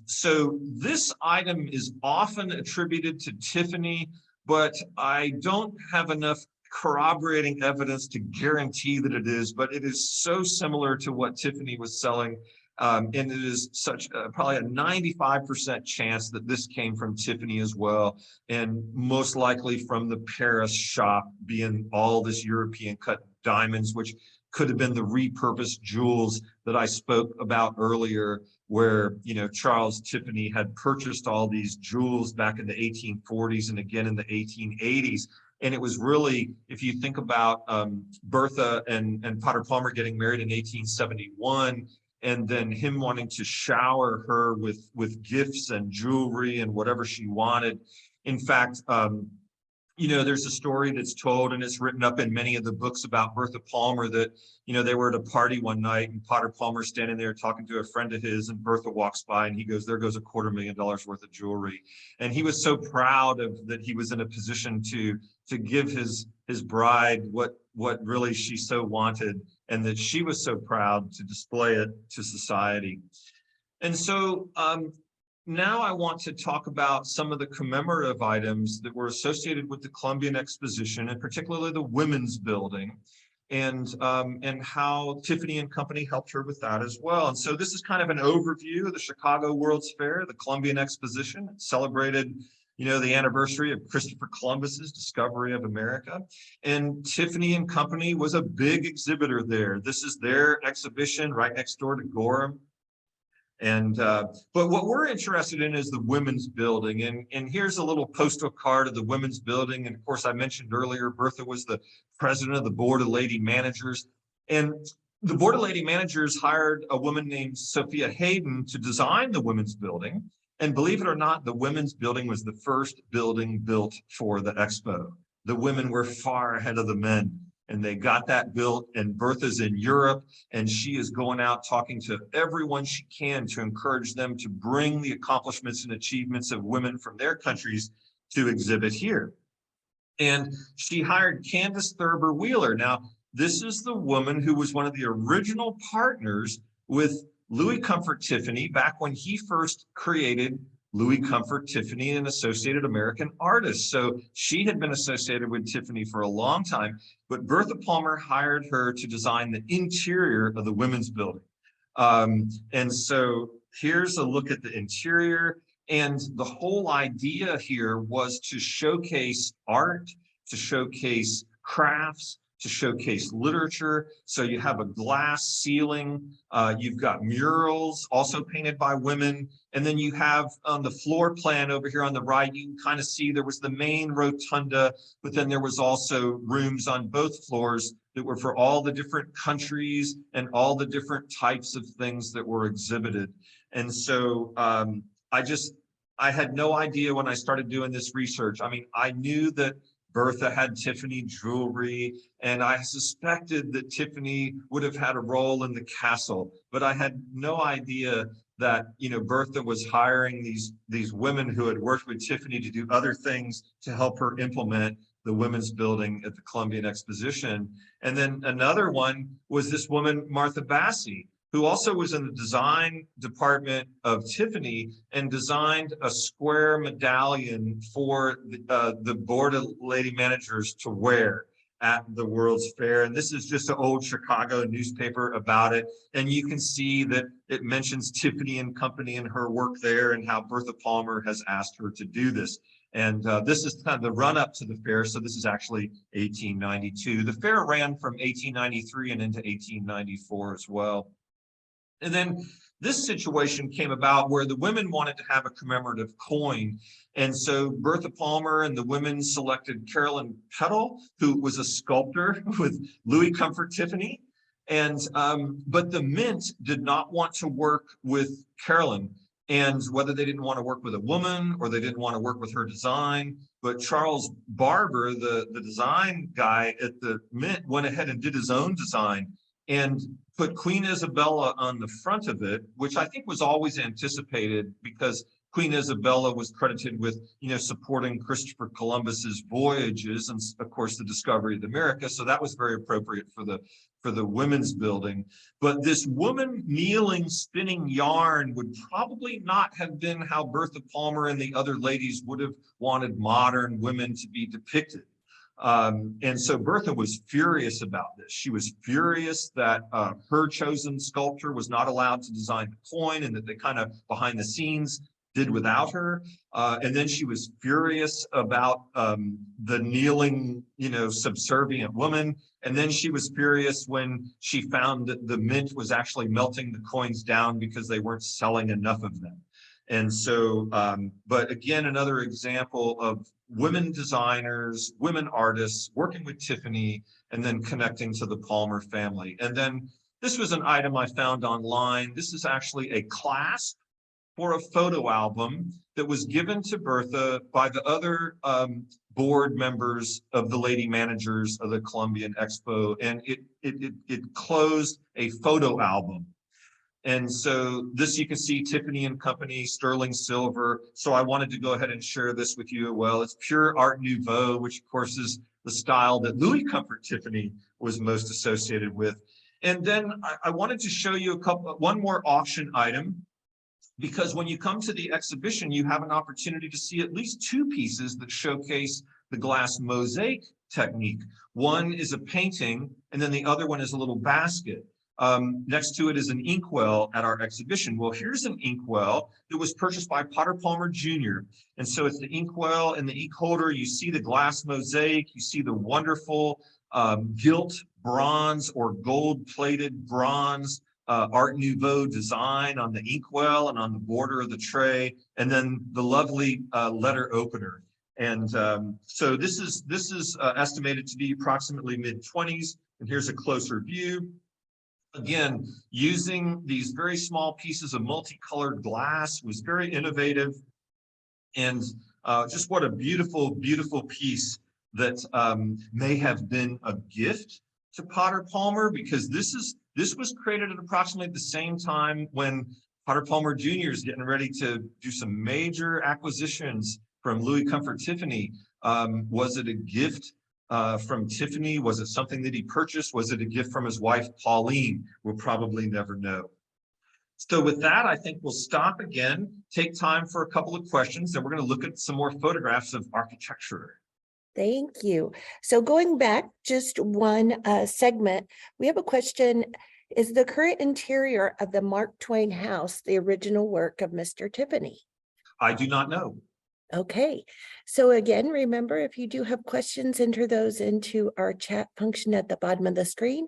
So this item is often attributed to Tiffany, but I don't have enough corroborating evidence to guarantee that it is, but it is so similar to what Tiffany was selling. And it is such probably a 95% chance that this came from Tiffany as well, and most likely from the Paris shop, being all this European cut diamonds, which could have been the repurposed jewels that I spoke about earlier, where, you know, Charles Tiffany had purchased all these jewels back in the 1840s and again in the 1880s. And it was really, if you think about Bertha and Potter Palmer getting married in 1871, and then him wanting to shower her with gifts and jewelry and whatever she wanted. In fact, you know, there's a story that's told, and it's written up in many of the books about Bertha Palmer, that, you know, they were at a party one night and Potter Palmer standing there talking to a friend of his, and Bertha walks by and he goes, "There goes $250,000 worth of jewelry." And he was so proud of that he was in a position to give his bride what really she so wanted, and that she was so proud to display it to society. And so now I want to talk about some of the commemorative items that were associated with the Columbian Exposition, and particularly the Women's Building, and how Tiffany and Company helped her with that as well. And so this is kind of an overview of the Chicago World's Fair, the Columbian Exposition. It celebrated, you know, the anniversary of Christopher Columbus's discovery of America. And Tiffany and Company was a big exhibitor there. This is their exhibition right next door to Gorham. And but what we're interested in is the Women's Building. And here's a little postal card of the Women's Building. And of course, I mentioned earlier, Bertha was the president of the Board of Lady Managers. And the Board of Lady Managers hired a woman named Sophia Hayden to design the Women's Building. And believe it or not, the Women's Building was the first building built for the expo. The women were far ahead of the men, and they got that built. And Bertha's in Europe, and she is going out talking to everyone she can to encourage them to bring the accomplishments and achievements of women from their countries to exhibit here. And she hired Candace Thurber Wheeler. Now, this is the woman who was one of the original partners with Louis Comfort Tiffany back when he first created Louis Comfort Tiffany and Associated American Artists. So she had been associated with Tiffany for a long time, but Bertha Palmer hired her to design the interior of the women's building. And so here's a look at the interior. And the whole idea here was to showcase art, to showcase crafts, to showcase literature. So you have a glass ceiling, you've got murals also painted by women. And then you have on the floor plan over here on the right, you can kind of see there was the main rotunda, but then there was also rooms on both floors that were for all the different countries and all the different types of things that were exhibited. And so I had no idea when I started doing this research. I mean, I knew that Bertha had Tiffany jewelry, and I suspected that Tiffany would have had a role in the castle, but I had no idea that, you know, Bertha was hiring these women who had worked with Tiffany to do other things to help her implement the women's building at the Columbian Exposition. And then another one was this woman, Martha Bassi, who also was in the design department of Tiffany and designed a square medallion for the board of lady managers to wear at the World's Fair. And this is just an old Chicago newspaper about it. And you can see that it mentions Tiffany and Company and her work there and how Bertha Palmer has asked her to do this. And this is kind of the run up to the fair. So this is actually 1892. The fair ran from 1893 and into 1894 as well. And then this situation came about where the women wanted to have a commemorative coin. And so Bertha Palmer and the women selected Carolyn Petal, who was a sculptor with Louis Comfort Tiffany. And but the mint did not want to work with Carolyn. And whether they didn't want to work with a woman or they didn't want to work with her design, but Charles Barber, the design guy at the mint, went ahead and did his own design and put Queen Isabella on the front of it, which I think was always anticipated because Queen Isabella was credited with, you know, supporting Christopher Columbus's voyages and, of course, the discovery of America. So that was very appropriate for the women's building. But this woman kneeling, spinning yarn would probably not have been how Bertha Palmer and the other ladies would have wanted modern women to be depicted. And so Bertha was furious about this. She was furious that her chosen sculptor was not allowed to design the coin and that they kind of behind the scenes did without her. And then she was furious about the kneeling, you know, subservient woman. And then she was furious when she found that the mint was actually melting the coins down because they weren't selling enough of them. And so, but again, another example of women designers, women artists working with Tiffany and then connecting to the Palmer family. And then this was an item I found online. This is actually a clasp for a photo album that was given to Bertha by the other board members of the lady managers of the Columbian Expo. And it closed a photo album. And so this you can see Tiffany and Company, sterling silver. So I wanted to go ahead and share this with you as well. It's pure Art Nouveau, which of course is the style that Louis Comfort Tiffany was most associated with. And then I wanted to show you one more auction item, because when you come to the exhibition, you have an opportunity to see at least two pieces that showcase the glass mosaic technique. One is a painting, and then the other one is a little basket. Next to it is an inkwell at our exhibition. Well, here's an inkwell that was purchased by Potter Palmer Jr. And so it's the inkwell and the ink holder. You see the glass mosaic. You see the wonderful gilt bronze or gold-plated bronze Art Nouveau design on the inkwell and on the border of the tray, and then the lovely letter opener. And so this is estimated to be approximately mid-20s. And here's a closer view. Again, using these very small pieces of multicolored glass was very innovative. And just what a beautiful, beautiful piece that may have been a gift to Potter Palmer, because this was created at approximately the same time when Potter Palmer Jr. is getting ready to do some major acquisitions from Louis Comfort Tiffany. Was it a gift from Tiffany? Was it something that he purchased? Was it a gift from his wife, Pauline? We'll probably never know. So with that, I think we'll stop again, take time for a couple of questions, and we're going to look at some more photographs of architecture. Thank you. So going back just one segment, we have a question. Is the current interior of the Mark Twain house the original work of Mr. Tiffany? I do not know. Okay, so again, remember, if you do have questions, enter those into our chat function at the bottom of the screen.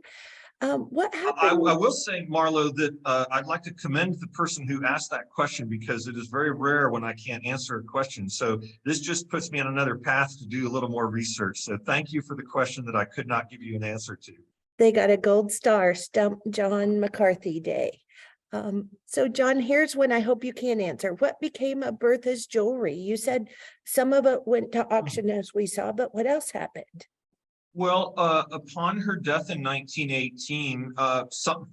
What I happened? will say, Marlo, that I'd like to commend the person who asked that question, because it is very rare when I can't answer a question. So this just puts me on another path to do a little more research. So thank you for the question that I could not give you an answer to. They got a gold star, Stump John McCarthy Day. So John, here's one I hope you can answer. What became of Bertha's jewelry? You said some of it went to auction, as we saw, but what else happened? Well, upon her death in 1918,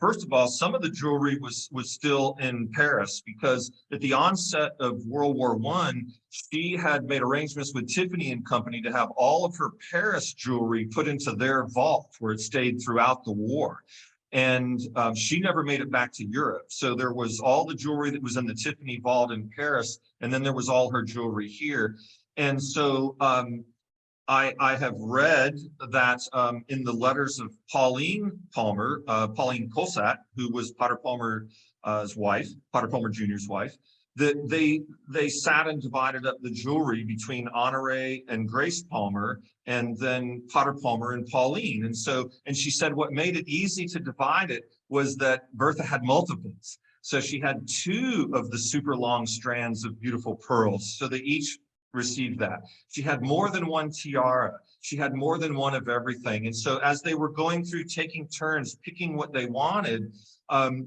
first of all, some of the jewelry was still in Paris, because at the onset of World War I, she had made arrangements with Tiffany and Company to have all of her Paris jewelry put into their vault, where it stayed throughout the war. And she never made it back to Europe. So there was all the jewelry that was in the Tiffany vault in Paris, and then there was all her jewelry here. And so I have read that in the letters of Pauline Palmer, Pauline Colsat, who was Potter Palmer's wife, Potter Palmer Jr.'s wife, that they sat and divided up the jewelry between Honore and Grace Palmer, and then Potter Palmer and Pauline. And she said what made it easy to divide it was that Bertha had multiples. So she had two of the super long strands of beautiful pearls. So they each received that. She had more than one tiara. She had more than one of everything. And so as they were going through, taking turns, picking what they wanted,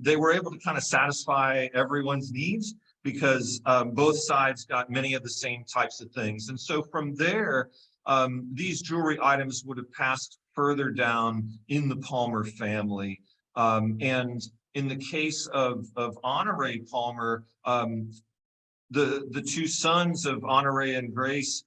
they were able to kind of satisfy everyone's needs, because both sides got many of the same types of things. And so from there, these jewelry items would have passed further down in the Palmer family. And in the case of Honore Palmer, the two sons of Honore and Grace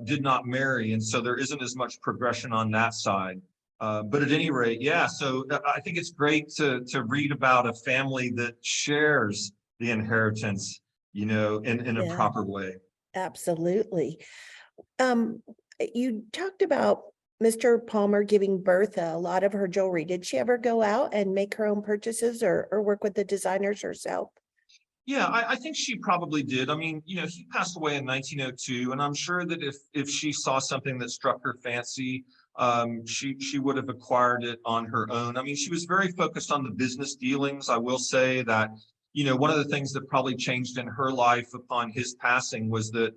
did not marry, and so there isn't as much progression on that side. But at any rate, yeah, so I think it's great to read about a family that shares the inheritance, in a proper way. Absolutely. You talked about Mr. Palmer giving Bertha a lot of her jewelry. Did she ever go out and make her own purchases, or work with the designers herself? Yeah, I think she probably did. I mean, he passed away in 1902, and I'm sure that if she saw something that struck her fancy, she would have acquired it on her own. I mean, she was very focused on the business dealings. I will say that, one of the things that probably changed in her life upon his passing was that,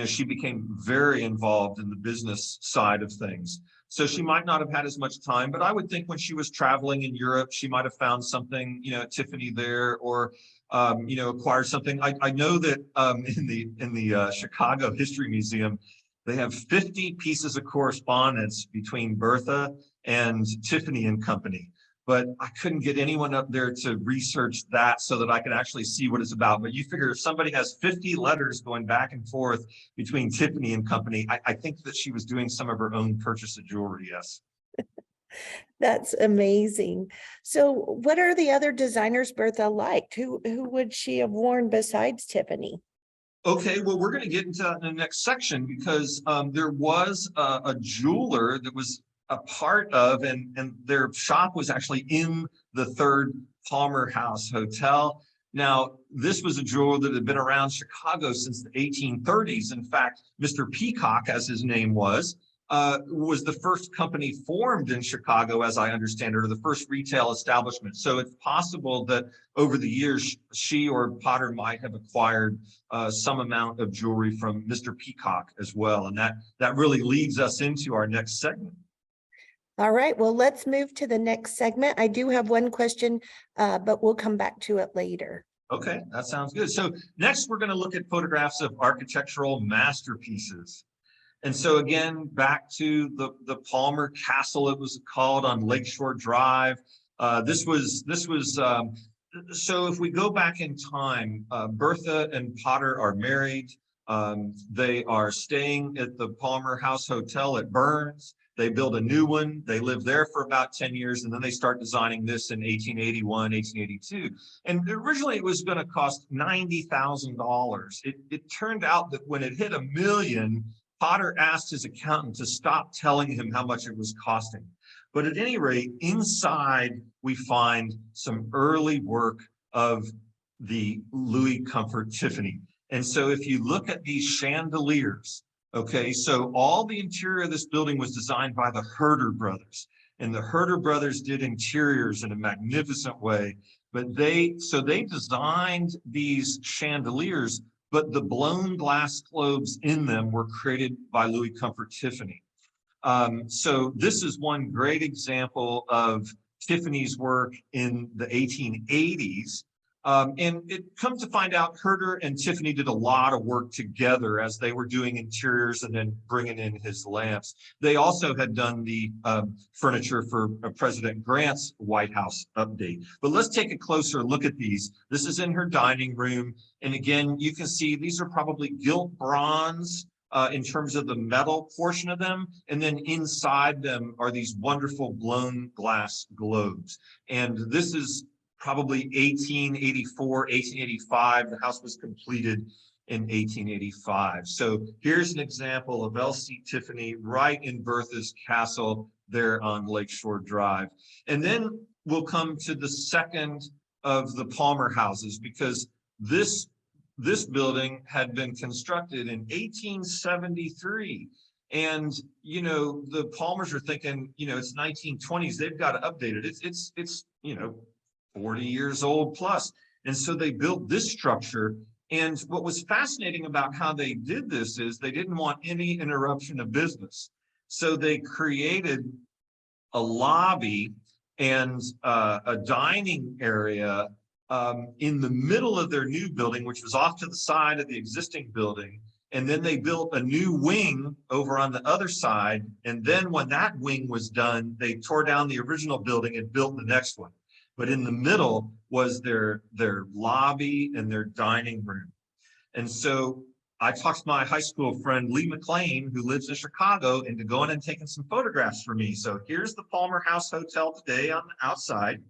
she became very involved in the business side of things. So she might not have had as much time, but I would think when she was traveling in Europe, she might have found something, at Tiffany there, or acquired something. I know that in the Chicago History Museum, they have 50 pieces of correspondence between Bertha and Tiffany and Company. But I couldn't get anyone up there to research that so that I could actually see what it's about. But you figure if somebody has 50 letters going back and forth between Tiffany and Company, I think that she was doing some of her own purchase of jewelry, yes. That's amazing. So what are the other designers Bertha liked? Who would she have worn besides Tiffany? Okay, well, we're going to get into that in the next section, because there was a jeweler that was a part of, and their shop was actually in the third Palmer House Hotel. Now, this was a jeweler that had been around Chicago since the 1830s. In fact, Mr. Peacock, as his name was the first company formed in Chicago, as I understand it, or the first retail establishment. So it's possible that over the years, she or Potter might have acquired some amount of jewelry from Mr. Peacock as well. And that really leads us into our next segment. All right, well, let's move to the next segment. I do have one question, but we'll come back to it later. Okay, that sounds good. So next, we're going to look at photographs of architectural masterpieces. And so again, back to the Palmer Castle, it was called, on Lakeshore Drive. So if we go back in time, Bertha and Potter are married. They are staying at the Palmer House Hotel at Burns. They build a new one. They live there for about 10 years, and then they start designing this in 1881, 1882. And originally it was going to cost $90,000. It turned out that when it hit $1 million, Potter asked his accountant to stop telling him how much it was costing. But at any rate, inside we find some early work of the Louis Comfort Tiffany. And so if you look at these chandeliers, okay, so all the interior of this building was designed by the Herder brothers. And the Herder brothers did interiors in a magnificent way. But they designed these chandeliers, but the blown glass globes in them were created by Louis Comfort Tiffany. So this is one great example of Tiffany's work in the 1880s. And it comes to find out Herder and Tiffany did a lot of work together as they were doing interiors and then bringing in his lamps. They also had done the furniture for President Grant's White House update. But let's take a closer look at these. This is in her dining room. And again, you can see these are probably gilt bronze in terms of the metal portion of them. And then inside them are these wonderful blown glass globes. And this is probably 1884, 1885. The house was completed in 1885. So here's an example of L.C. Tiffany right in Bertha's castle there on Lakeshore Drive. And then we'll come to the second of the Palmer houses, because this building had been constructed in 1873. And, you know, the Palmers are thinking, you know, it's 1920s, they've got to update it. It's you know, 40 years old plus. And so they built this structure. And what was fascinating about how they did this is they didn't want any interruption of business. So they created a lobby and a dining area in the middle of their new building, which was off to the side of the existing building. And then they built a new wing over on the other side. And then when that wing was done, they tore down the original building and built the next one. But in the middle was their lobby and their dining room. And so I talked to my high school friend, Lee McLean, who lives in Chicago, into going and taking some photographs for me. So here's the Palmer House Hotel today on the outside.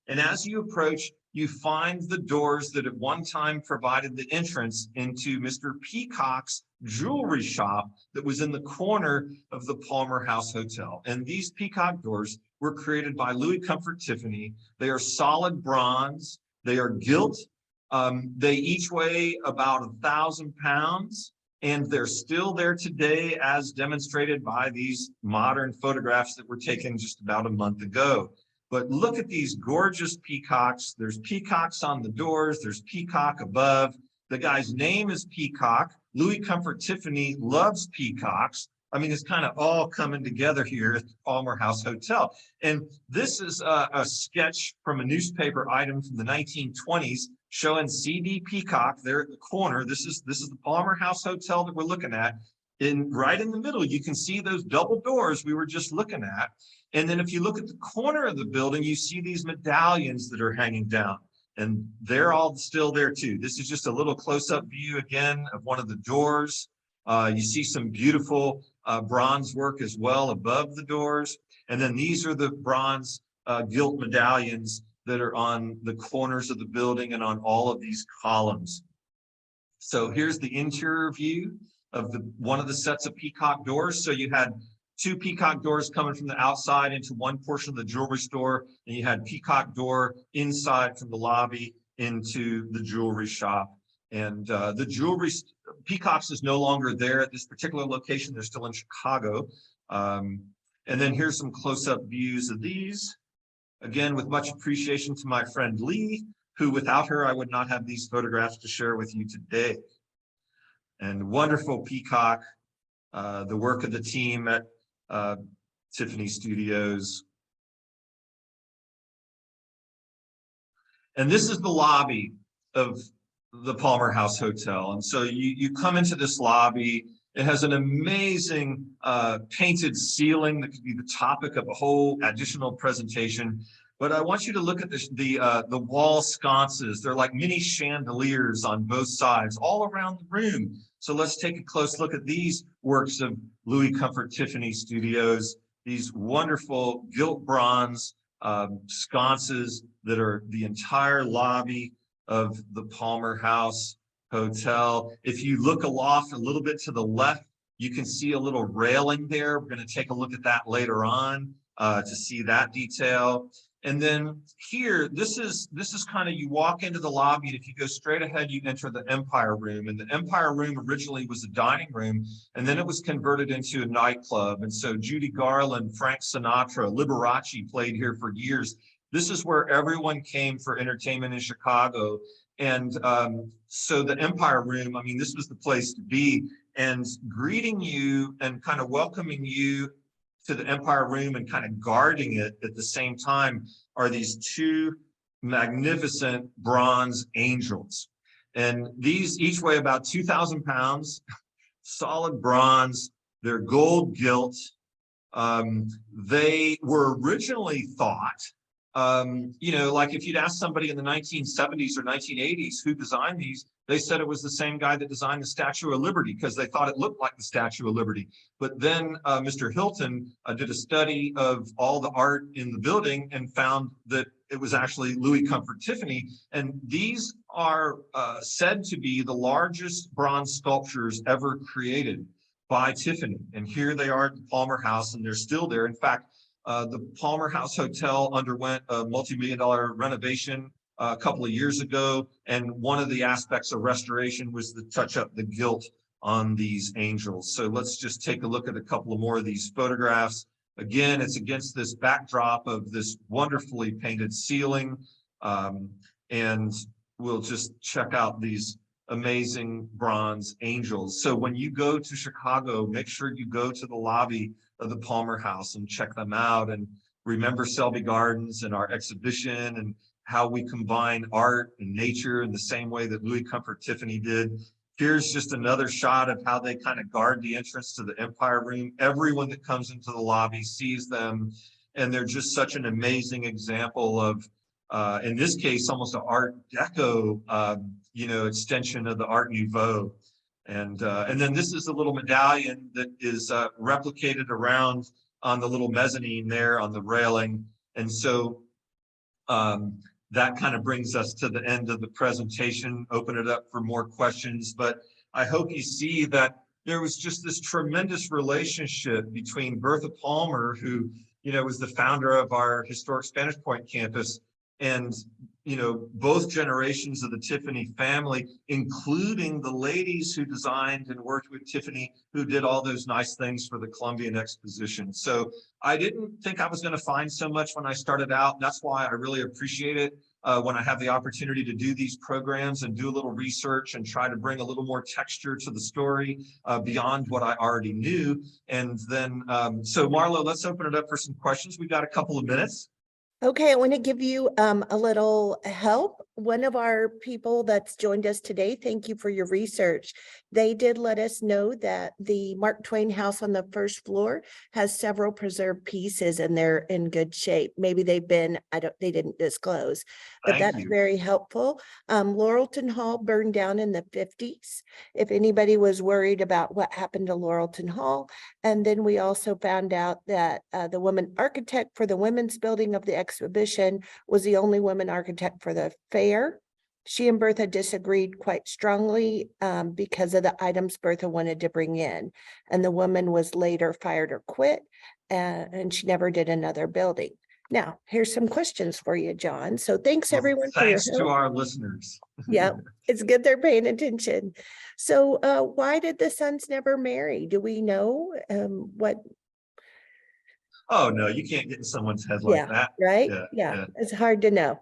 And as you approach, you find the doors that at one time provided the entrance into Mr. Peacock's jewelry shop that was in the corner of the Palmer House Hotel. And these peacock doors were created by Louis Comfort Tiffany. They are solid bronze. They are gilt. They each weigh about 1,000 pounds, and they're still there today as demonstrated by these modern photographs that were taken just about a month ago. But look at these gorgeous peacocks. There's peacocks on the doors. There's peacock above. The guy's name is Peacock. Louis Comfort Tiffany loves peacocks. I mean, it's kind of all coming together here at the Palmer House Hotel. And this is a sketch from a newspaper item from the 1920s showing C.D. Peacock there at the corner. This is the Palmer House Hotel that we're looking at. Right in the middle, you can see those double doors we were just looking at. And then if you look at the corner of the building, you see these medallions that are hanging down. And they're all still there too. This is just a little close-up view again of one of the doors. You see some beautiful bronze work as well above the doors. And then these are the bronze gilt medallions that are on the corners of the building and on all of these columns. So here's the interior view of one of the sets of peacock doors. So you had two peacock doors coming from the outside into one portion of the jewelry store, and you had peacock door inside from the lobby into the jewelry shop. And the jewelry, Peacocks is no longer there at this particular location. They're still in Chicago. And then here's some close-up views of these. Again, with much appreciation to my friend Lee, who without her, I would not have these photographs to share with you today. And wonderful peacock, the work of the team at Tiffany Studios. And this is the lobby of the Palmer House Hotel. And so you come into this lobby. It has an amazing painted ceiling that could be the topic of a whole additional presentation. But I want you to look at the wall sconces. They're like mini chandeliers on both sides, all around the room. So let's take a close look at these works of Louis Comfort Tiffany Studios, these wonderful gilt bronze sconces that are the entire lobby of the Palmer House Hotel. If you look aloft a little bit to the left, you can see a little railing there. We're going to take a look at that later on to see that detail. And then here, this is kind of, you walk into the lobby, and if you go straight ahead, you enter the Empire Room. And the Empire Room originally was a dining room, and then it was converted into a nightclub. And so Judy Garland, Frank Sinatra, Liberace played here for years. This is where everyone came for entertainment in Chicago. And so the Empire Room, I mean, this was the place to be. And greeting you and kind of welcoming you to the Empire Room and kind of guarding it at the same time are these two magnificent bronze angels. And these each weigh about 2,000 pounds, solid bronze. They're gold gilt. They were originally thought, you know, like if you'd ask somebody in the 1970s or 1980s who designed these, they said it was the same guy that designed the Statue of Liberty because they thought it looked like the Statue of Liberty. But then Mr. Hilton did a study of all the art in the building and found that it was actually Louis Comfort Tiffany. And these are said to be the largest bronze sculptures ever created by Tiffany. And here they are at the Palmer House, and they're still there. In fact, the Palmer House Hotel underwent a multi-million-dollar renovation a couple of years ago, and one of the aspects of restoration was to touch up the gilt on these angels. So let's just take a look at a couple of more of these photographs. Again, it's against this backdrop of this wonderfully painted ceiling, and we'll just check out these amazing bronze angels. So when you go to Chicago, make sure you go to the lobby of the Palmer House and check them out, and remember Selby Gardens and our exhibition and how we combine art and nature in the same way that Louis Comfort Tiffany did. Here's just another shot of how they kind of guard the entrance to the Empire Room. Everyone that comes into the lobby sees them, and they're just such an amazing example of, in this case, almost an Art Deco, you know, extension of the Art Nouveau. And then this is a little medallion that is replicated around on the little mezzanine there on the railing. And so that kind of brings us to the end of the presentation. Open it up for more questions, but I hope you see that there was just this tremendous relationship between Bertha Palmer, who, you know, was the founder of our historic Spanish Point campus, and, you know, both generations of the Tiffany family, including the ladies who designed and worked with Tiffany, who did all those nice things for the Columbian Exposition. So I didn't think I was going to find so much when I started out. That's why I really appreciate it when I have the opportunity to do these programs and do a little research and try to bring a little more texture to the story beyond what I already knew. And then, so Marlo, let's open it up for some questions. We've got a couple of minutes. Okay, I want to give you a little help. One of our people that's joined us today, thank you for your research. They did let us know that the Mark Twain house on the first floor has several preserved pieces and they're in good shape. Maybe they've been, they didn't disclose, but that's very helpful. Laurelton Hall burned down in the 50s. If anybody was worried about what happened to Laurelton Hall. And then we also found out that the woman architect for the women's building of the exhibition was the only woman architect for the fair. She and Bertha disagreed quite strongly because of the items Bertha wanted to bring in. And the woman was later fired or quit, and she never did another building. Now, here's some questions for you, John. So thanks everyone for your help. Thanks to our listeners. Yeah, it's good they're paying attention. So why did the sons never marry? Do we know what? Oh, no, you can't get in someone's head like that. Right? Yeah, it's hard to know.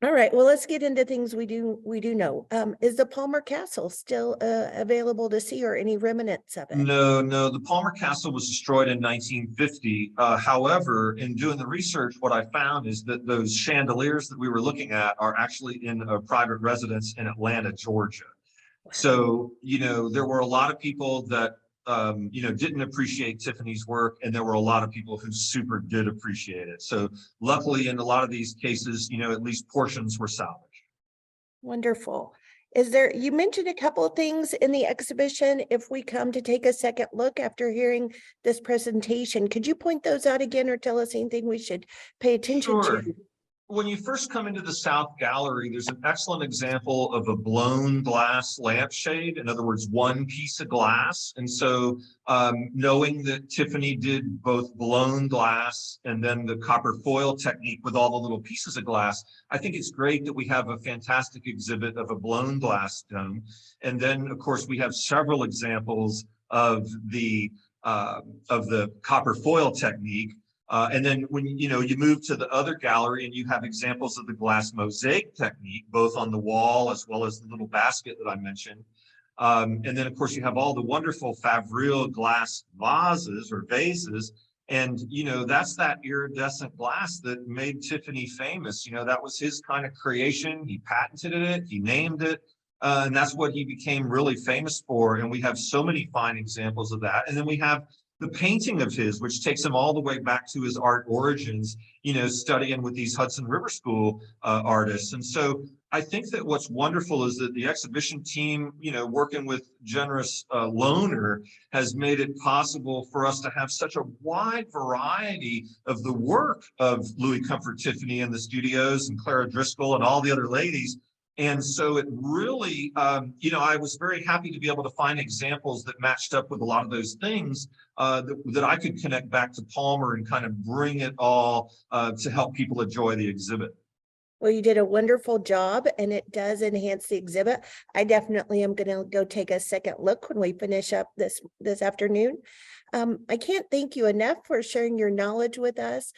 All right, well, let's get into things we do know. Is the Palmer Castle still available to see, or any remnants of it? No, the Palmer Castle was destroyed in 1950. However, in doing the research, what I found is that those chandeliers that we were looking at are actually in a private residence in Atlanta, Georgia. Wow. So, you know, there were a lot of people that you know, didn't appreciate Tiffany's work, and there were a lot of people who super did appreciate it. So luckily, in a lot of these cases, you know, at least portions were salvaged. Wonderful. Is there, you mentioned a couple of things in the exhibition. If we come to take a second look after hearing this presentation, could you point those out again or tell us anything we should pay attention Sure. to? When you first come into the South Gallery, there's an excellent example of a blown glass lampshade. In other words, one piece of glass. And so knowing that Tiffany did both blown glass and then the copper foil technique with all the little pieces of glass, I think it's great that we have a fantastic exhibit of a blown glass dome. And then, of course, we have several examples of the copper foil technique. And then when you move to the other gallery and you have examples of the glass mosaic technique, both on the wall as well as the little basket that I mentioned. And then, of course, you have all the wonderful Favril glass vases or vases. And, that's that iridescent glass that made Tiffany famous. That was his kind of creation. He patented it, he named it. And that's what he became really famous for. And we have so many fine examples of that. And then we have the painting of his, which takes him all the way back to his art origins, studying with these Hudson River School artists. And so I think that what's wonderful is that the exhibition team, working with generous loaner, has made it possible for us to have such a wide variety of the work of Louis Comfort Tiffany in the studios and Clara Driscoll and all the other ladies. And so it really, I was very happy to be able to find examples that matched up with a lot of those things that I could connect back to Palmer and kind of bring it all to help people enjoy the exhibit. Well, you did a wonderful job and it does enhance the exhibit. I definitely am going to go take a second look when we finish up this afternoon. I can't thank you enough for sharing your knowledge with us.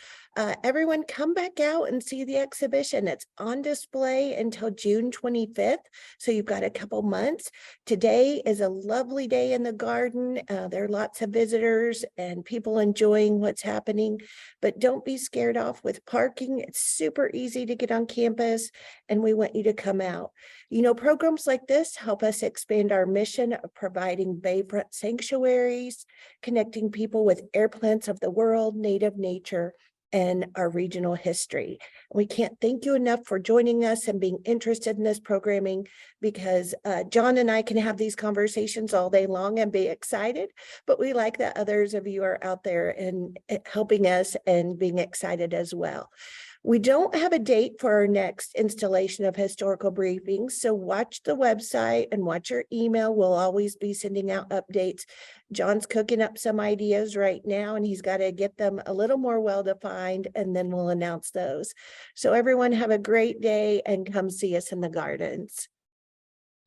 Everyone come back out and see the exhibition. It's on display until June 25th. So you've got a couple months. Today is a lovely day in the garden. There are lots of visitors and people enjoying what's happening, but don't be scared off with parking. It's super easy to get on campus and we want you to come out. Programs like this help us expand our mission of providing bayfront sanctuaries, connecting people with air plants of the world, native nature, and our regional history. We can't thank you enough for joining us and being interested in this programming, because John and I can have these conversations all day long and be excited, but we like that others of you are out there and helping us and being excited as well. We don't have a date for our next installation of historical briefings, so watch the website and watch your email. We'll always be sending out updates. John's cooking up some ideas right now, and he's got to get them a little more well-defined, and then we'll announce those. So everyone have a great day and come see us in the gardens.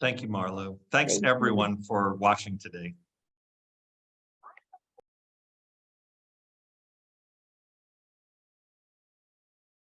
Thank you, Marlo. Thanks everyone for watching today.